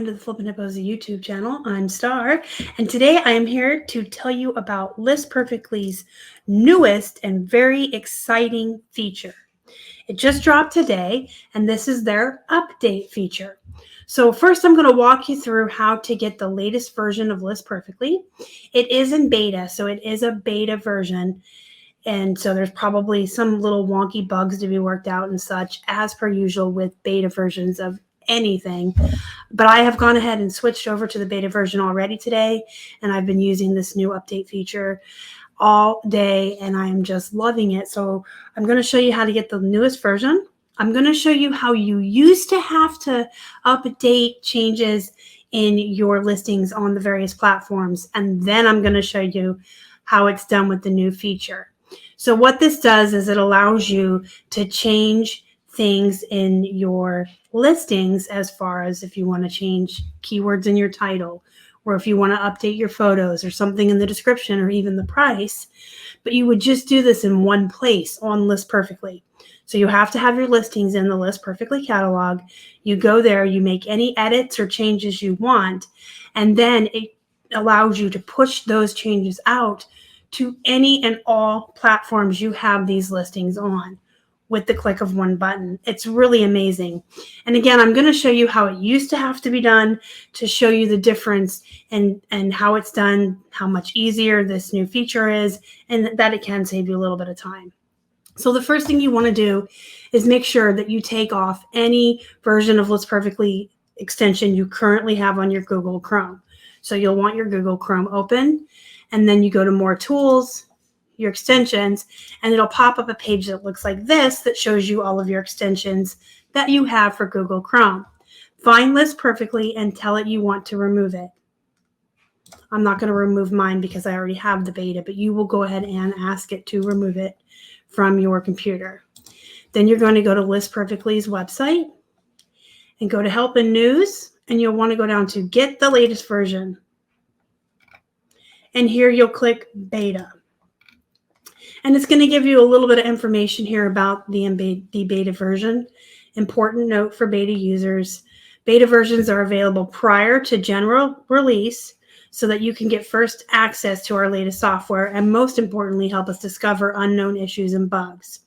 to the Flippin' Hippos YouTube channel. I'm Star, and today I am here to tell you about List Perfectly's newest and very exciting feature. It just dropped today, and this is their update feature. So first, I'm going to walk you through how to get the latest version of List Perfectly. It is in beta, so it is a beta version. And so there's probably some little wonky bugs to be worked out and such, as per usual with beta versions of anything. But I have gone ahead and switched over to the beta version already today, and I've been using this new update feature all day, and I am just loving it. So I'm going to show you how to get the newest version. I'm going to show you how you used to have to update changes in your listings on the various platforms, and then I'm going to show you how it's done with the new feature. So what this does is it allows you to change things in your listings as far as if you want to change keywords in your title, or if you want to update your photos or something in the description or even the price. But you would just do this in one place on List Perfectly. So you have to have your listings in the List Perfectly catalog. You go there, you make any edits or changes you want, and then it allows you to push those changes out to any and all platforms you have these listings on with the click of one button. It's really amazing. And again, I'm going to show you how it used to have to be done to show you the difference and how it's done, how much easier this new feature is, and that it can save you a little bit of time. So the first thing you want to do is make sure that you take off any version of List Perfectly extension you currently have on your Google Chrome. So you'll want your Google Chrome open, and then you go to More Tools, your extensions, and it'll pop up a page that looks like this that shows you all of your extensions that you have for Google Chrome. Find List Perfectly and tell it you want to remove it. I'm not going to remove mine because I already have the beta, but you will go ahead and ask it to remove it from your computer. Then you're going to go to List Perfectly's website and go to Help and News, and you'll want to go down to Get the Latest Version. And here you'll click Beta. And it's going to give you a little bit of information here about the beta version. Important note for beta users: beta versions are available prior to general release so that you can get first access to our latest software, and most importantly, help us discover unknown issues and bugs.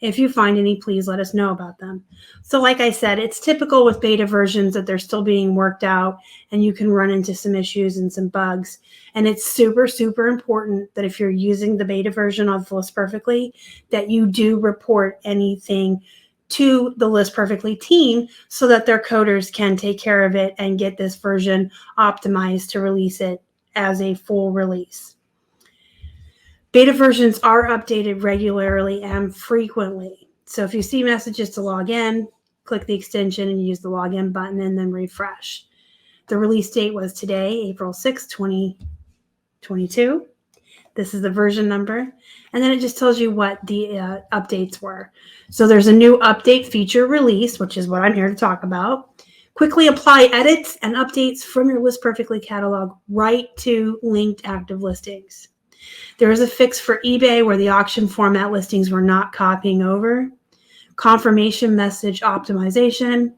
If you find any, please let us know about them. So like I said, it's typical with beta versions that they're still being worked out and you can run into some issues and some bugs. And it's super, super important that if you're using the beta version of List Perfectly, that you do report anything to the List Perfectly team so that their coders can take care of it and get this version optimized to release it as a full release. Beta versions are updated regularly and frequently. So if you see messages to log in, click the extension and use the login button and then refresh. The release date was today, April 6, 2022. This is the version number. And then it just tells you what the updates were. So there's a new update feature release, which is what I'm here to talk about. Quickly apply edits and updates from your List Perfectly catalog right to linked active listings. There is a fix for eBay where the auction format listings were not copying over. Confirmation message optimization.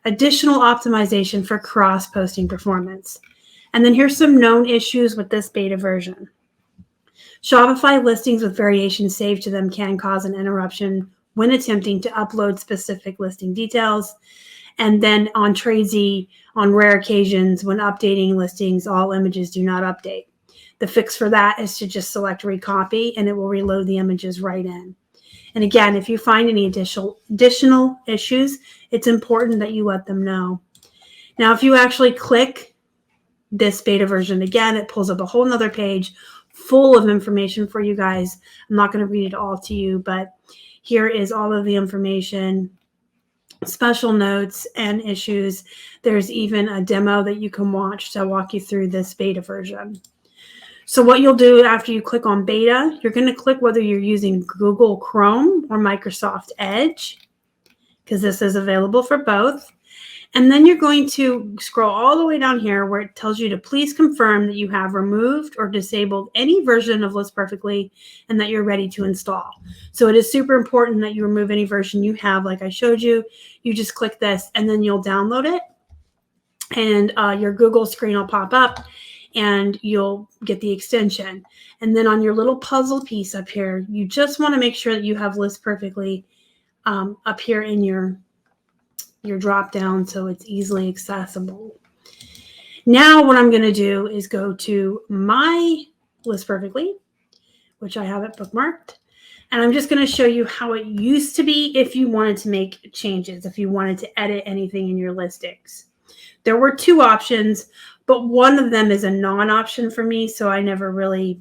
Additional optimization for cross-posting performance. And then here's some known issues with this beta version. Shopify listings with variations saved to them can cause an interruption when attempting to upload specific listing details. And then on Tradesy, on rare occasions, when updating listings, all images do not update. The fix for that is to just select recopy and it will reload the images right in. And again, if you find any additional issues, it's important that you let them know. Now, if you actually click this beta version again, it pulls up a whole nother page full of information for you guys. I'm not going to read it all to you, but here is all of the information, special notes and issues. There's even a demo that you can watch to walk you through this beta version. So what you'll do after you click on beta, you're going to click whether you're using Google Chrome or Microsoft Edge, because this is available for both. And then you're going to scroll all the way down here where it tells you to please confirm that you have removed or disabled any version of List Perfectly and that you're ready to install. So it is super important that you remove any version you have, like I showed you. You just click this and then you'll download it. and your Google screen will pop up and you'll get the extension. And then on your little puzzle piece up here, you just want to make sure that you have List Perfectly up here in your drop down so it's easily accessible. Now what I'm going to do is go to my List Perfectly, which I have it bookmarked. And I'm just going to show you how it used to be if you wanted to make changes, if you wanted to edit anything in your listings. There were two options, but one of them is a non-option for me, so I never really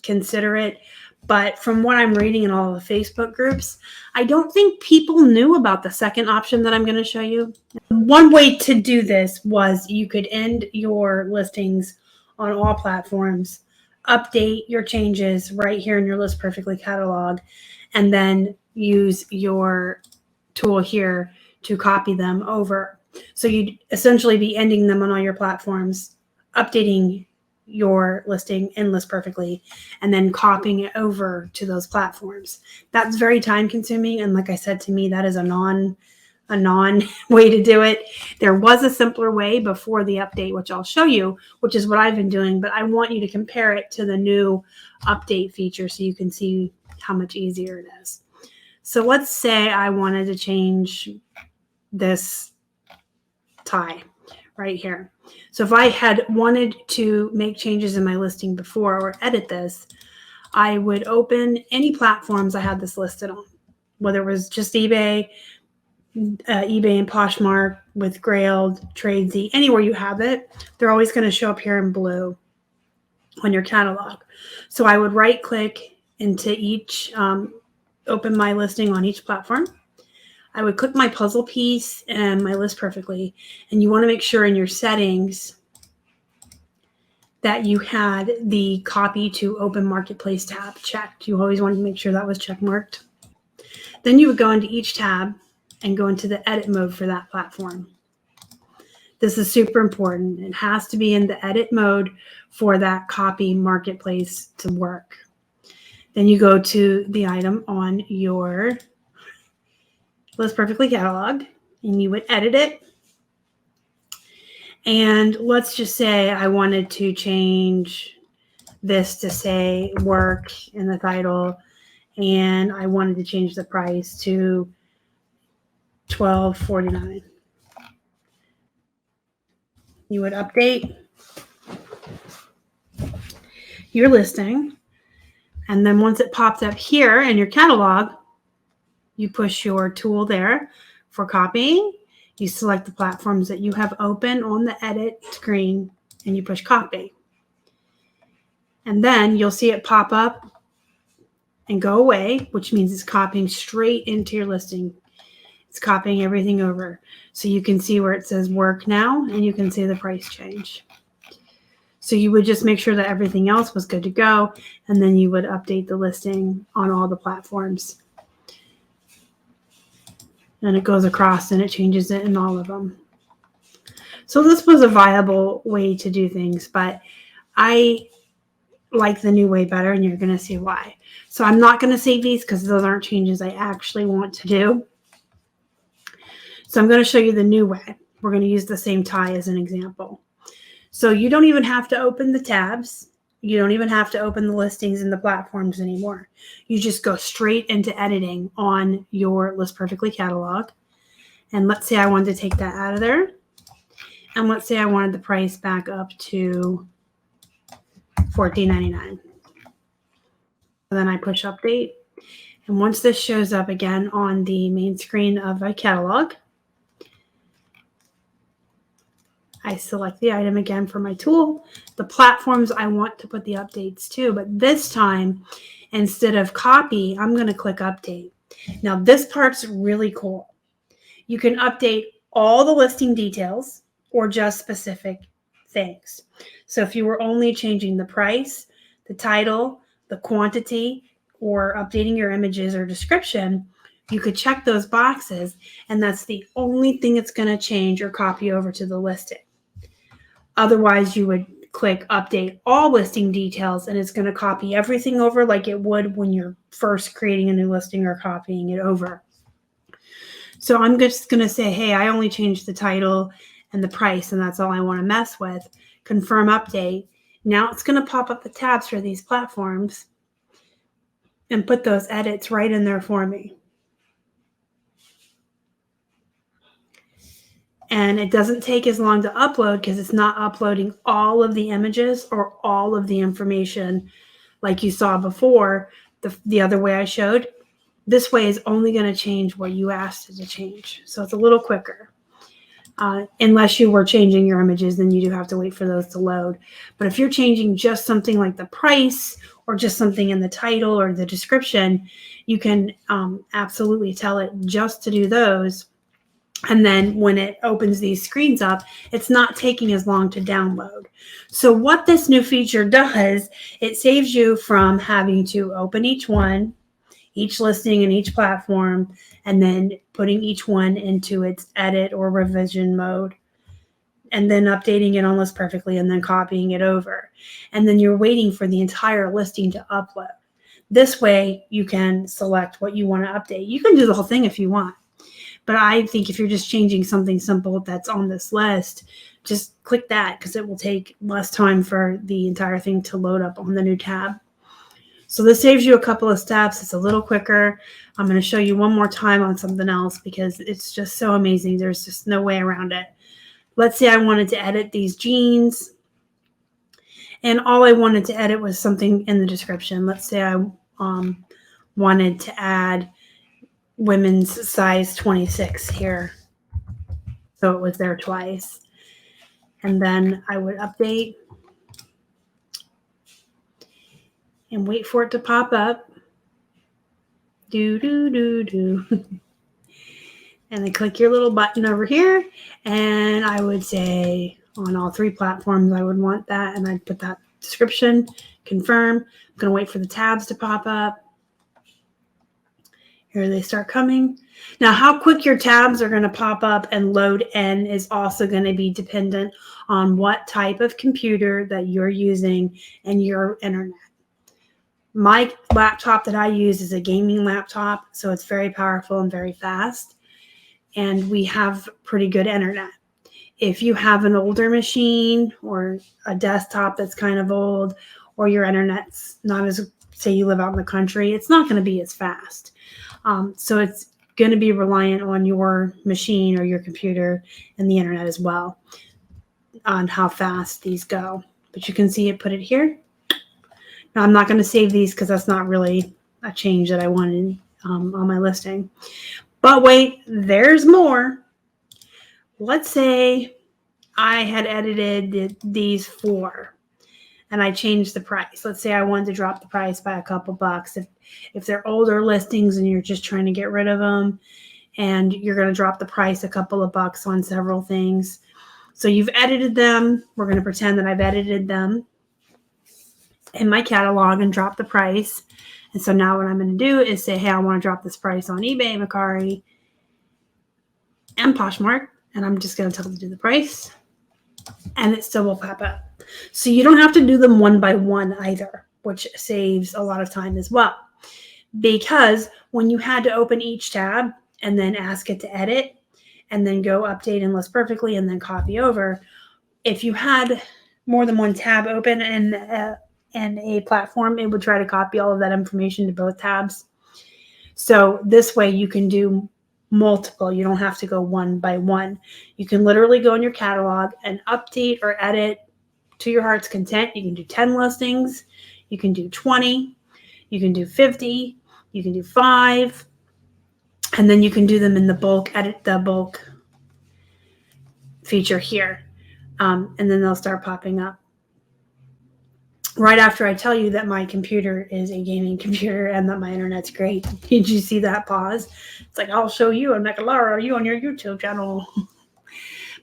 consider it. But from what I'm reading in all the Facebook groups, I don't think people knew about the second option that I'm going to show you. One way to do this was you could end your listings on all platforms, update your changes right here in your List Perfectly catalog, and then use your tool here to copy them over. So you'd essentially be ending them on all your platforms, updating your listing in List Perfectly, and then copying it over to those platforms. That's very time consuming. And like I said, to me, that is a non way to do it. There was a simpler way before the update, which I'll show you, which is what I've been doing, but I want you to compare it to the new update feature so you can see how much easier it is. So let's say I wanted to change this tie right here. So if I had wanted to make changes in my listing before or edit this, I would open any platforms I had this listed on, whether it was just eBay, eBay and Poshmark with Grailed, Tradesy, anywhere you have it, they're always going to show up here in blue on your catalog. So I would right click into each, open my listing on each platform. I would click my puzzle piece and my List Perfectly, and you want to make sure in your settings that you had the copy to open marketplace tab checked. You always want to make sure that was check marked. Then you would go into each tab and go into the edit mode for that platform. This is super important. It has to be in the edit mode for that copy marketplace to work. Then you go to the item on your List Perfectly catalog and you would edit it. And let's just say I wanted to change this to say work in the title, and I wanted to change the price to $12.49. You would update your listing, and then once it pops up here in your catalog, you push your tool there for copying. You select the platforms that you have open on the edit screen and you push copy. And then you'll see it pop up and go away, which means it's copying straight into your listing. It's copying everything over. So you can see where it says work now and you can see the price change. So you would just make sure that everything else was good to go, and then you would update the listing on all the platforms. And it goes across and it changes it in all of them. So this was a viable way to do things, but I like the new way better, and you're going to see why. So I'm not going to save these because those aren't changes I actually want to do. So I'm going to show you the new way. We're going to use the same tie as an example. So you don't even have to open the tabs. You don't even have to open the listings and the platforms anymore. You just go straight into editing on your List Perfectly catalog. And let's say I wanted to take that out of there. And let's say I wanted the price back up to $14.99. Then I push update. And once this shows up again on the main screen of my catalog, I select the item again for my tool, the platforms I want to put the updates to, but this time, instead of copy, I'm going to click update. Now this part's really cool. You can update all the listing details or just specific things. So if you were only changing the price, the title, the quantity, or updating your images or description, you could check those boxes, and that's the only thing it's going to change or copy over to the listing. Otherwise, you would click update all listing details, and it's going to copy everything over like it would when you're first creating a new listing or copying it over. So I'm just going to say, hey, I only changed the title and the price, and that's all I want to mess with. Confirm update. Now it's going to pop up the tabs for these platforms and put those edits right in there for me. And it doesn't take as long to upload because it's not uploading all of the images or all of the information like you saw before, the other way I showed. This way is only going to change what you asked it to change. So it's a little quicker. Unless you were changing your images, then you do have to wait for those to load. But if you're changing just something like the price or just something in the title or the description, you can absolutely tell it just to do those. And then when it opens these screens up, it's not taking as long to download. So what this new feature does, it saves you from having to open each one, each listing and each platform, and then putting each one into its edit or revision mode, and then updating it almost perfectly and then copying it over. And then you're waiting for the entire listing to upload. This way you can select what you want to update. You can do the whole thing if you want. But I think if you're just changing something simple that's on this list, just click that because it will take less time for the entire thing to load up on the new tab. So this saves you a couple of steps. It's a little quicker. I'm going to show you one more time on something else because it's just so amazing. There's just no way around it. Let's say I wanted to edit these jeans, and all I wanted to edit was something in the description. Let's say I wanted to add women's size 26 here, so it was there twice. And then I would update and wait for it to pop up. Do. And then click your little button over here, and I would say on all 3 platforms I would want that, and I'd put that description, confirm. I'm going to wait for the tabs to pop up. Here they start coming. Now, how quick your tabs are going to pop up and load in is also going to be dependent on what type of computer that you're using and your internet. My laptop that I use is a gaming laptop, so it's very powerful and very fast, and we have pretty good internet. If you have an older machine or a desktop that's kind of old, or your internet's not as, say you live out in the country, it's not going to be as fast. So it's going to be reliant on your machine or your computer and the internet as well on how fast these go. But you can see it, put it here. Now I'm not going to save these because that's not really a change that I wanted on my listing. But wait, there's more. Let's say I had edited these 4 and I changed the price. Let's say I wanted to drop the price by a couple bucks. If they're older listings and you're just trying to get rid of them and you're going to drop the price a couple of bucks on several things. So you've edited them. We're going to pretend that I've edited them in my catalog and drop the price. And so now what I'm going to do is say, hey, I want to drop this price on eBay, Mercari, and Poshmark. And I'm just going to tell them to do the price. And it still will pop up. So you don't have to do them one by one either, which saves a lot of time as well. Because when you had to open each tab and then ask it to edit and then go update and list perfectly and then copy over, if you had more than one tab open in a platform, it would try to copy all of that information to both tabs. So this way you can do multiple. You don't have to go one by one. You can literally go in your catalog and update or edit to your heart's content. You can do 10 listings. You can do 20. You can do 50. You can do 5. And then you can do them in the bulk, edit the bulk feature here. And then they'll start popping up. Right after I tell you that my computer is a gaming computer and that my internet's great. Did you see that pause? It's like, I'll show you and make a Laura, you on your YouTube channel.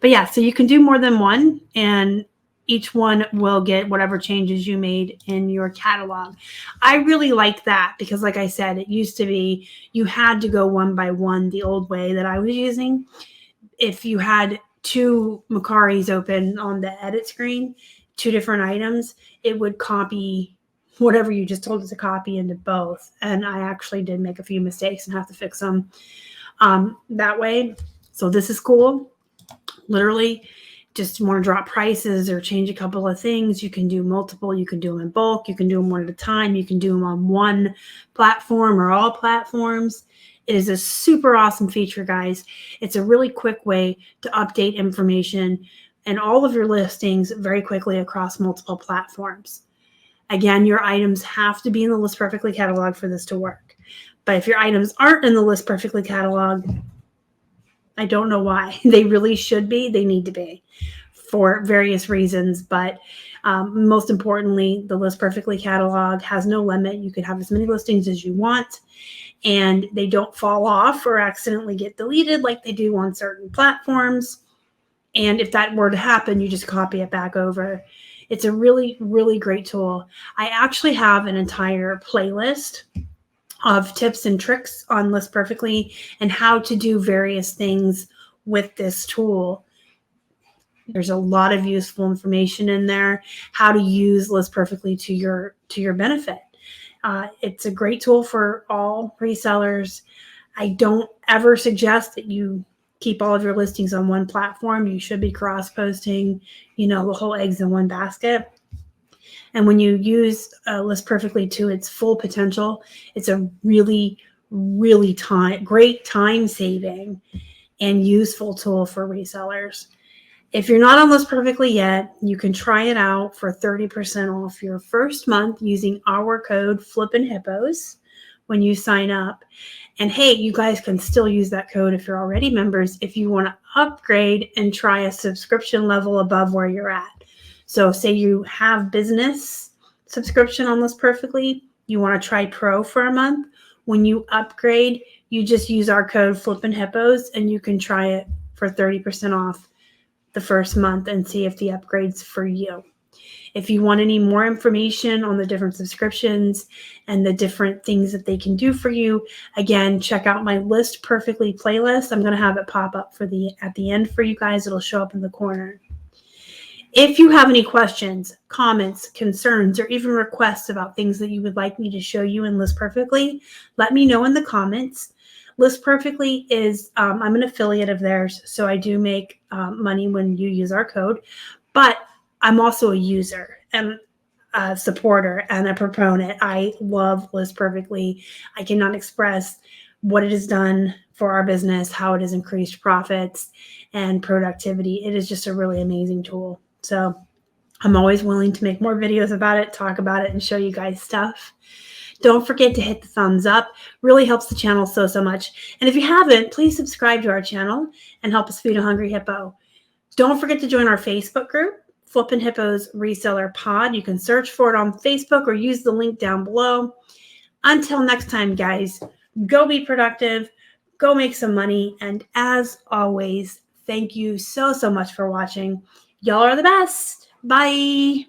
But yeah, so you can do more than one, and each one will get whatever changes you made in your catalog. I really like that because, like I said, it used to be you had to go one by one the old way that I was using. If you had 2 Mercaris open on the edit screen, 2 different items, it would copy whatever you just told it to copy into both. And I actually did make a few mistakes and have to fix them that way. So this is cool. literally just want to drop prices or change a couple of things, you can do multiple. You can do them in bulk. You can do them one at a time. You can do them on one platform or all platforms. It is a super awesome feature, guys. It's a really quick way to update information and all of your listings very quickly across multiple platforms. Again, your items have to be in the List Perfectly catalog for this to work. But if your items aren't in the List Perfectly catalog, I don't know why. They really should be. They need to be for various reasons. But most importantly, the List Perfectly catalog has no limit. You can have as many listings as you want, and they don't fall off or accidentally get deleted like they do on certain platforms. And if that were to happen, you just copy it back over. It's a really, really great tool. I actually have an entire playlist of tips and tricks on List Perfectly and how to do various things with this tool. There's a lot of useful information in there, how to use List Perfectly to your benefit. It's a great tool for all resellers. I don't ever suggest that you keep all of your listings on one platform. You should be cross-posting, the whole eggs in one basket. And when you use List Perfectly to its full potential, it's a really, really great time-saving and useful tool for resellers. If you're not on List Perfectly yet, you can try it out for 30% off your first month using our code flippinhippos when you sign up. And hey, you guys can still use that code if you're already members if you want to upgrade and try a subscription level above where you're at. So say you have business subscription on List Perfectly, you want to try Pro for a month. When you upgrade, you just use our code flippinhippos and you can try it for 30% off the first month and see if the upgrade's for you. If you want any more information on the different subscriptions and the different things that they can do for you, again, check out my List Perfectly playlist. I'm going to have it pop up at the end for you guys. It'll show up in the corner. If you have any questions, comments, concerns, or even requests about things that you would like me to show you in List Perfectly, let me know in the comments. List Perfectly is, I'm an affiliate of theirs, so I do make money when you use our code, but I'm also a user and a supporter and a proponent. I love List Perfectly. I cannot express what it has done for our business, how it has increased profits and productivity. It is just a really amazing tool. So I'm always willing to make more videos about it, talk about it, and show you guys stuff. Don't forget to hit the thumbs up. Really helps the channel so much. And if you haven't, please subscribe to our channel and help us feed a hungry hippo. Don't forget to join our Facebook group, Flippin' Hippos Reseller Pod. You can search for it on Facebook or use the link down below. Until next time, guys, go be productive, go make some money. And as always, thank you so much for watching. Y'all are the best. Bye.